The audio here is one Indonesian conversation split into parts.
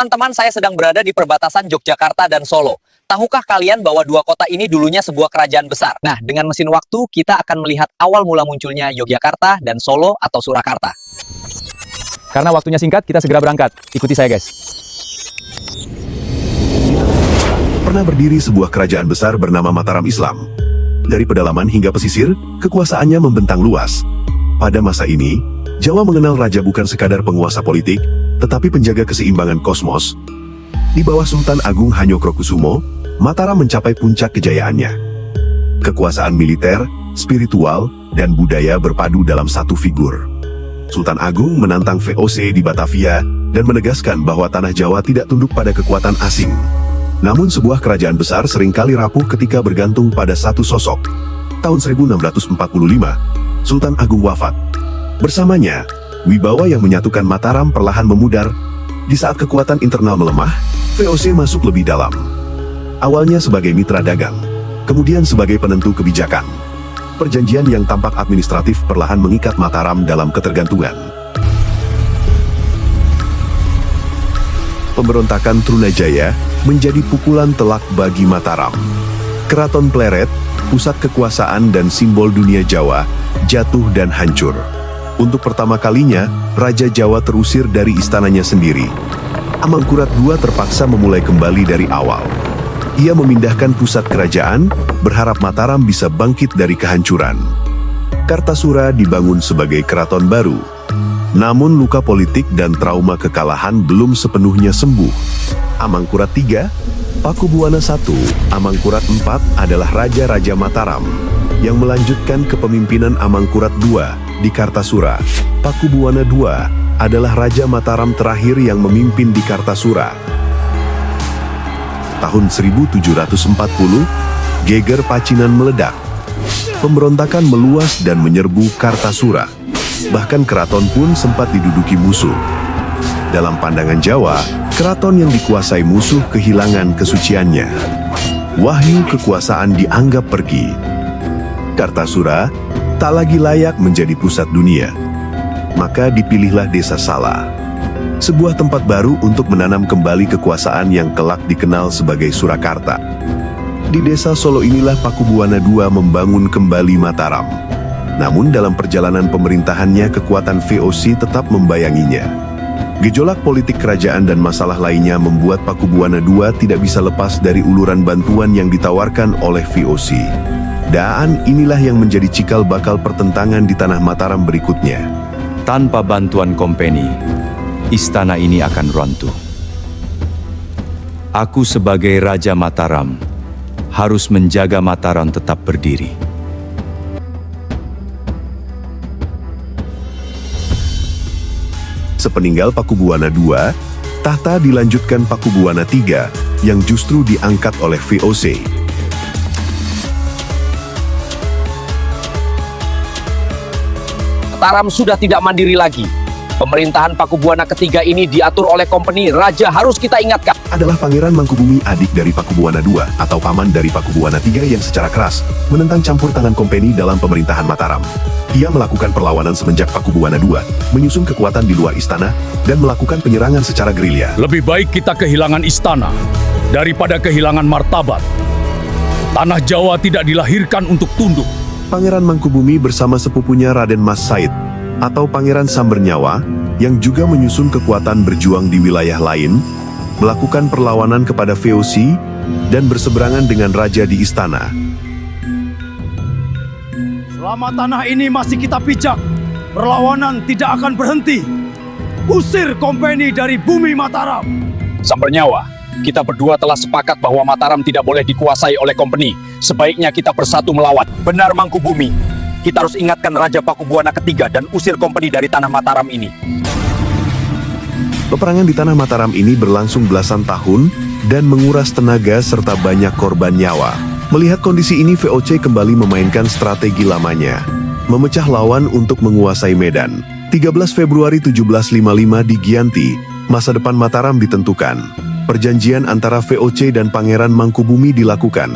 Teman-teman, saya sedang berada di perbatasan Yogyakarta dan Solo. Tahukah kalian bahwa dua kota ini dulunya sebuah kerajaan besar? Nah, dengan mesin waktu, kita akan melihat awal mula munculnya Yogyakarta dan Solo atau Surakarta. Karena waktunya singkat, kita segera berangkat. Ikuti saya, guys. Pernah berdiri sebuah kerajaan besar bernama Mataram Islam. Dari pedalaman hingga pesisir, kekuasaannya membentang luas. Pada masa ini, Jawa mengenal raja bukan sekadar penguasa politik, tetapi penjaga keseimbangan kosmos. Di bawah Sultan Agung Hanyokrokusumo, Mataram mencapai puncak kejayaannya. Kekuasaan militer, spiritual, dan budaya berpadu dalam satu figur. Sultan Agung menantang VOC di Batavia dan menegaskan bahwa tanah Jawa tidak tunduk pada kekuatan asing. Namun sebuah kerajaan besar seringkali rapuh ketika bergantung pada satu sosok. Tahun 1645, Sultan Agung wafat. Bersamanya, wibawa yang menyatukan Mataram perlahan memudar. Di saat kekuatan internal melemah, VOC masuk lebih dalam. Awalnya sebagai mitra dagang, kemudian sebagai penentu kebijakan. Perjanjian yang tampak administratif perlahan mengikat Mataram dalam ketergantungan. Pemberontakan Trunajaya menjadi pukulan telak bagi Mataram. Keraton Pleret, pusat kekuasaan dan simbol dunia Jawa, jatuh dan hancur. Untuk pertama kalinya, Raja Jawa terusir dari istananya sendiri. Amangkurat II terpaksa memulai kembali dari awal. Ia memindahkan pusat kerajaan, berharap Mataram bisa bangkit dari kehancuran. Kartasura dibangun sebagai keraton baru. Namun luka politik dan trauma kekalahan belum sepenuhnya sembuh. Amangkurat III, Pakubuwana I, Amangkurat IV adalah Raja-Raja Mataram, yang melanjutkan kepemimpinan Amangkurat II di Kartasura. Pakubuwana II adalah Raja Mataram terakhir yang memimpin di Kartasura. Tahun 1740, geger Pacinan meledak. Pemberontakan meluas dan menyerbu Kartasura. Bahkan keraton pun sempat diduduki musuh. Dalam pandangan Jawa, keraton yang dikuasai musuh kehilangan kesuciannya. Wahyu kekuasaan dianggap pergi. Kartasura tak lagi layak menjadi pusat dunia. Maka dipilihlah Desa Sala, sebuah tempat baru untuk menanam kembali kekuasaan yang kelak dikenal sebagai Surakarta. Di Desa Solo inilah Pakubuwana II membangun kembali Mataram. Namun dalam perjalanan pemerintahannya, kekuatan VOC tetap membayanginya. Gejolak politik kerajaan dan masalah lainnya membuat Pakubuwana II tidak bisa lepas dari uluran bantuan yang ditawarkan oleh VOC. Dan inilah yang menjadi cikal bakal pertentangan di tanah Mataram berikutnya. Tanpa bantuan kompeni, istana ini akan runtuh. Aku sebagai Raja Mataram harus menjaga Mataram tetap berdiri. Sepeninggal Pakubuwana II, tahta dilanjutkan Pakubuwana III yang justru diangkat oleh VOC. Mataram sudah tidak mandiri lagi. Pemerintahan Pakubuwana ketiga ini diatur oleh kompeni. Raja harus kita ingatkan Adalah Pangeran Mangkubumi, adik dari Pakubuwana II atau paman dari Pakubuwana III yang secara keras menentang campur tangan kompeni dalam pemerintahan Mataram. Ia melakukan perlawanan semenjak Pakubuwana II menyusun kekuatan di luar istana dan melakukan penyerangan secara gerilya. Lebih baik kita kehilangan istana daripada kehilangan martabat. Tanah Jawa tidak dilahirkan untuk tunduk. Pangeran Mangkubumi bersama sepupunya Raden Mas Said atau Pangeran Sambernyawa yang juga menyusun kekuatan berjuang di wilayah lain, melakukan perlawanan kepada VOC dan berseberangan dengan raja di istana. Selama tanah ini masih kita pijak, perlawanan tidak akan berhenti. Usir kompeni dari bumi Mataram. Sambernyawa, kita berdua telah sepakat bahwa Mataram tidak boleh dikuasai oleh kompeni. Sebaiknya kita bersatu melawan. benar Mangkubumi. Kita harus ingatkan Raja Pakubuwana ketiga dan usir kompeni dari tanah Mataram ini. Peperangan di tanah Mataram ini berlangsung belasan tahun dan menguras tenaga serta banyak korban nyawa. Melihat kondisi ini, VOC kembali memainkan strategi lamanya, memecah lawan untuk menguasai Medan. 13 Februari 1755 di Giyanti, masa depan Mataram ditentukan. Perjanjian antara VOC dan Pangeran Mangkubumi dilakukan.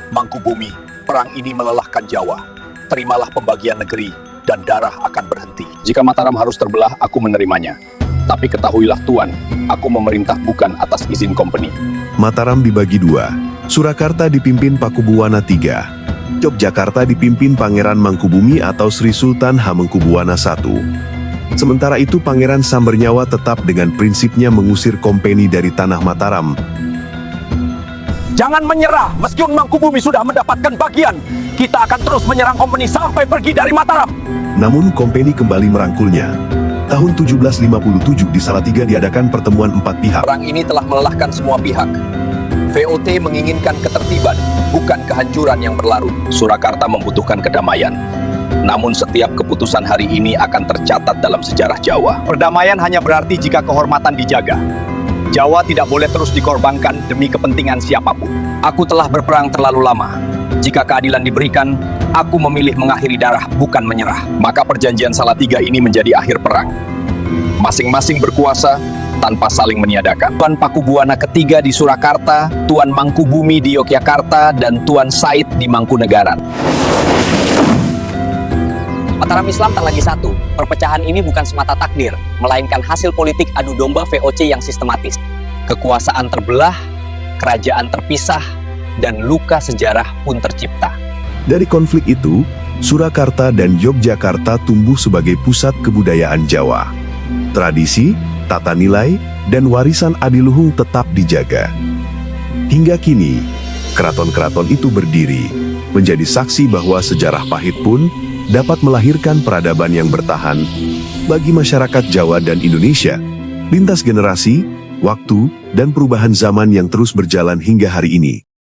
Mangkubumi, perang ini melelahkan Jawa. Terimalah pembagian negeri dan darah akan berhenti. Jika Mataram harus terbelah, aku menerimanya. Tapi ketahuilah Tuan, aku memerintah bukan atas izin company. Mataram dibagi dua. Surakarta dipimpin Pakubuwana III. Yogyakarta dipimpin Pangeran Mangkubumi atau Sri Sultan Hamengkubuwana I. Sementara itu Pangeran Sambernyawa tetap dengan prinsipnya mengusir company dari tanah Mataram. Jangan menyerah, meskipun Mangkubumi sudah mendapatkan bagian. Kita akan terus menyerang company sampai pergi dari Mataram. Namun company kembali merangkulnya. Tahun 1757 di Salatiga diadakan pertemuan 4 pihak. Perang ini telah melelahkan semua pihak. VOT menginginkan ketertiban, bukan kehancuran yang berlarut. Surakarta membutuhkan kedamaian. Namun setiap keputusan hari ini akan tercatat dalam sejarah Jawa. Perdamaian hanya berarti jika kehormatan dijaga. Jawa tidak boleh terus dikorbankan demi kepentingan siapapun. Aku telah berperang terlalu lama. Jika keadilan diberikan, aku memilih mengakhiri darah, bukan menyerah. Maka perjanjian Salatiga ini menjadi akhir perang. Masing-masing berkuasa tanpa saling meniadakan. Tuan Pakubuwana III di Surakarta, Tuan Mangkubumi di Yogyakarta, dan Tuan Said di Mangkunegaran. Mataram Islam tak lagi satu. Perpecahan ini bukan semata takdir, melainkan hasil politik adu domba VOC yang sistematis. Kekuasaan terbelah, kerajaan terpisah, dan luka sejarah pun tercipta. Dari konflik itu, Surakarta dan Yogyakarta tumbuh sebagai pusat kebudayaan Jawa. Tradisi, tata nilai, dan warisan adiluhung tetap dijaga. Hingga kini, keraton-keraton itu berdiri, menjadi saksi bahwa sejarah pahit pun dapat melahirkan peradaban yang bertahan bagi masyarakat Jawa dan Indonesia. Lintas generasi, waktu, dan perubahan zaman yang terus berjalan hingga hari ini.